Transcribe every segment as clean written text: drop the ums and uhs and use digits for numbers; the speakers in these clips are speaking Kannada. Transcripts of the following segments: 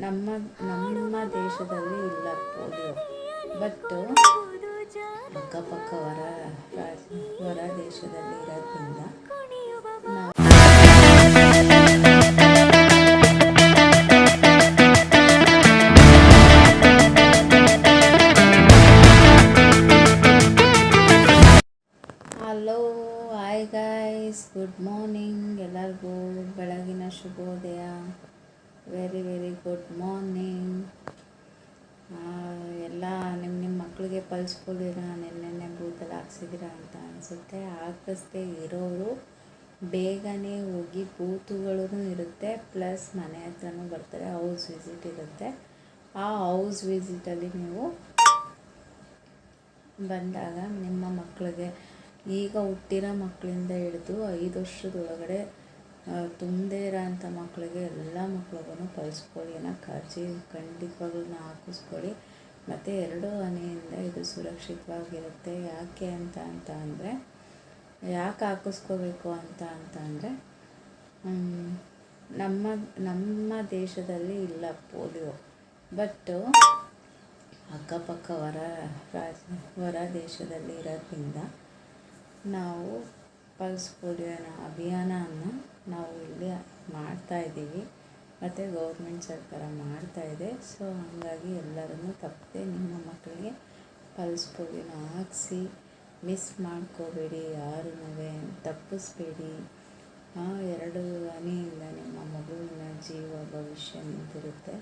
ನಮ್ಮ ನಮ್ಮ ದೇಶದಲ್ಲಿ ಇಲ್ಲ ಪೋಲಿಯೋ, ಬಟ್ ಅಕ್ಕಪಕ್ಕ ಹೊರ ದೇಶದಲ್ಲಿ ಇರೋದ್ರಿಂದ ನಾವು hello, hi guys, good morning. ಎಲ್ಲರಿಗೂ ಬೆಳಗಿನ ಶುಭೋದಯ. Very good morning. ಎಲ್ಲ ನಿಮ್ಮ ಮಕ್ಕಳಿಗೆ ಪಲ್ಸ್ ಪೋಲಿಯೋನ ನೆನ್ನೆ ಬೂತಲ್ಲಿ ಹಾಕ್ಸಿದ್ದೀರಾ ಅಂತ ಅನಿಸುತ್ತೆ. ಹಾಕಿಸ್ದೇ ಇರೋರು ಬೇಗನೆ ಹೋಗಿ ಬೂತುಗಳೂ ಇರುತ್ತೆ, ಪ್ಲಸ್ ಮನೆ ಹತ್ರನೂ ಬರ್ತಾರೆ. ಹೌಸ್ ವಿಸಿಟ್ ಇರುತ್ತೆ. ಆ ಹೌಸ್ ವಿಸಿಟಲ್ಲಿ ನೀವು ಬಂದಾಗ ನಿಮ್ಮ ಮಕ್ಕಳಿಗೆ, ಈಗ ಹುಟ್ಟಿರೋ ಮಕ್ಕಳಿಂದ ಹಿಡಿದು 5 ವರ್ಷದೊಳಗಡೆ ತುಂಬದೇ ಇರೋಂಥ ಮಕ್ಕಳಿಗೆ, ಎಲ್ಲ ಮಕ್ಳಿಗೂ ಪಲ್ಸ್ ಪೋಲಿಯೋನ ಖಂಡಿತವಾಗ್ಲೂ ಹಾಕಿಸ್ಕೊಳ್ಳಿ. ಮತ್ತು 2 ಹನಿಯಿಂದ ಇದು ಸುರಕ್ಷಿತವಾಗಿರುತ್ತೆ. ಯಾಕೆ ಅಂದರೆ ಯಾಕೆ ಹಾಕಿಸ್ಕೋಬೇಕು ಅಂದರೆ ನಮ್ಮ ದೇಶದಲ್ಲಿ ಇಲ್ಲ ಪೋಲಿಯೋ, ಬಟ್ ಅಕ್ಕಪಕ್ಕ ಹೊರ ದೇಶದಲ್ಲಿ ಇರೋದ್ರಿಂದ ನಾವು ಪಲ್ಸ್ ಪೋಲಿಯೋನ ಅಭಿಯಾನವನ್ನು ನಾವು ಇಲ್ಲಿ ಮಾಡ್ತಾಯಿದ್ದೀವಿ, ಮತ್ತು ಗೌರ್ಮೆಂಟ್ ಸರ್ಕಾರ ಮಾಡ್ತಾಯಿದೆ. ಸೊ ಹಾಗಾಗಿ ಎಲ್ಲರೂ ತಪ್ಪದೆ ನಿಮ್ಮ ಮಕ್ಕಳಿಗೆ ಪಲ್ಸ್ ಪೋಲಿಯೋನ ಹಾಕಿಸಿ, ಮಿಸ್ ಮಾಡ್ಕೋಬೇಡಿ, ಯಾರೂ ತಪ್ಪಿಸ್ಬೇಡಿ. 2 ಹನಿಯಿಂದ ನಿಮ್ಮ ಮಗುವಿನ ಜೀವ ಭವಿಷ್ಯ ನಿಂತಿರುತ್ತೆ.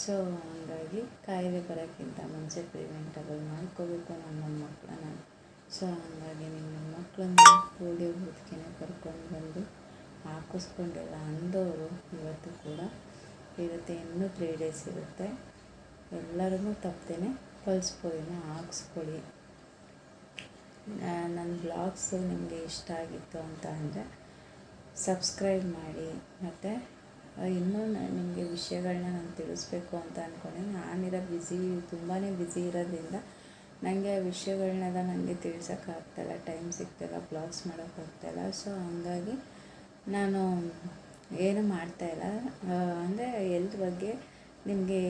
ಸೊ ಹಾಗಾಗಿ ಕಾಯಿಲೆ ಬರೋಕ್ಕಿಂತ ಮುಂಚೆ ಪ್ರಿವೆಂಟಬಲ್ ಮಾಡ್ಕೋಬೇಕು ನಮ್ಮ ಮಕ್ಕಳನ್ನ. ಸೊ ಹಾಗಾಗಿ ನಿಮ್ಮ ಮಕ್ಕಳನ್ನ ಪೋಲಿಯೋ ಬೂತ್ಗೆ ಕರ್ಕೊಂಡು ಬಂದು ಹಾಕಿಸ್ಕೊಂಡಿಲ್ಲ ಅಂದವರು ಇವತ್ತು ಕೂಡ ಇರುತ್ತೆ. ಇನ್ನೂ 3 ಡೇಸ್ ಇರುತ್ತೆ. ಎಲ್ಲರೂ ತಪ್ಪದೇ ಪಲ್ಸ್ ಪೋಲಿಯೋನ ಹಾಕಿಸ್ಕೊಳ್ಳಿ. ನನ್ನ ಬ್ಲಾಗ್ಸು ನಿಮಗೆ ಇಷ್ಟ ಆಗಿತ್ತು ಅಂತ ಅಂದರೆ ಸಬ್ಸ್ಕ್ರೈಬ್ ಮಾಡಿ. ಮತ್ತು ಇನ್ನೂ ನಿಮಗೆ ವಿಷಯಗಳನ್ನ ನಾನು ತಿಳಿಸ್ಬೇಕು ಅಂತ ಅಂದ್ಕೊಂಡೆ. ತುಂಬಾ ಬ್ಯುಸಿ ಇರೋದ್ರಿಂದ ನನಗೆ ಆ ವಿಷಯಗಳನ್ನೆಲ್ಲ ನನಗೆ ತಿಳಿಸೋಕ್ಕಾಗ್ತಾಯಿಲ್ಲ, ಟೈಮ್ ಸಿಗ್ತಾಯಿಲ್ಲ, ಬ್ಲಾಗ್ಸ್ ಮಾಡೋಕ್ಕಾಗ್ತಾಯಿಲ್ಲ. ಸೊ ಹಾಗಾಗಿ ನಾನು ಏನು ಮಾಡ್ತಾಯಿಲ್ಲ. ಅಂದರೆ ಹೆಲ್ತ್ ಬಗ್ಗೆ ನಿಮಗೆ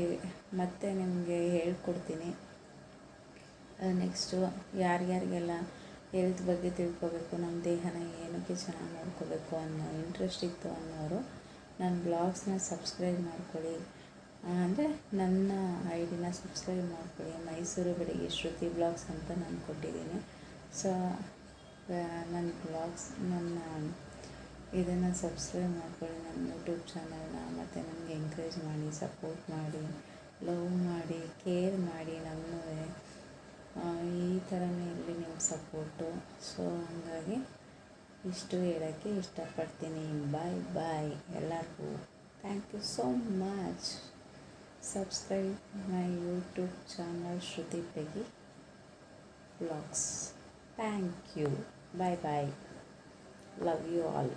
ಹೇಳ್ಕೊಡ್ತೀನಿ. ನೆಕ್ಸ್ಟು ಯಾರಿಗೆಲ್ಲ ಹೆಲ್ತ್ ಬಗ್ಗೆ ತಿಳ್ಕೊಬೇಕು, ನಮ್ಮ ದೇಹನ ಏನಕ್ಕೆ ಚೆನ್ನಾಗಿ ನೋಡ್ಕೋಬೇಕು ಅನ್ನೋ ಇಂಟ್ರೆಸ್ಟ್ ಇತ್ತು ಅನ್ನೋರು ನನ್ನ ಬ್ಲಾಗ್ಸ್ನ ಸಬ್ಸ್ಕ್ರೈಬ್ ಮಾಡ್ಕೊಳ್ಳಿ. ಅಂದರೆ ನನ್ನ ಐಡಿನ ಸಬ್ಸ್ಕ್ರೈಬ್ ಮಾಡ್ಕೊಳ್ಳಿ. ಮೈಸೂರು ಬೆಳಗ್ಗೆ ಶ್ರುತಿ ಬ್ಲಾಗ್ಸ್ ಅಂತ ನಾನು ಕೊಟ್ಟಿದ್ದೀನಿ. ಸೊ ನನ್ನ ಬ್ಲಾಗ್ಸ್ ಇದನ್ನು ಸಬ್ಸ್ಕ್ರೈಬ್ ಮಾಡ್ಕೊಳ್ಳಿ, ನನ್ನ ಯೂಟ್ಯೂಬ್ ಚಾನಲ್ನ. ಮತ್ತು ನನಗೆ ಎಂಕರೇಜ್ ಮಾಡಿ, ಸಪೋರ್ಟ್ ಮಾಡಿ, ಲವ್ ಮಾಡಿ, ಕೇರ್ ಮಾಡಿ. ನನ್ನೂ ಈ ಥರನೇ ಇರಲಿ ನಿಮ್ಮ ಸಪೋರ್ಟು. ಸೊ ಹಾಗಾಗಿ ಇಷ್ಟು ಹೇಳೋಕ್ಕೆ ಇಷ್ಟಪಡ್ತೀನಿ. ಬಾಯ್ ಎಲ್ಲರಿಗೂ. Thank you so much. Subscribe my YouTube channel Shruti Pegi blogs. Thank you. Bye. Love you all.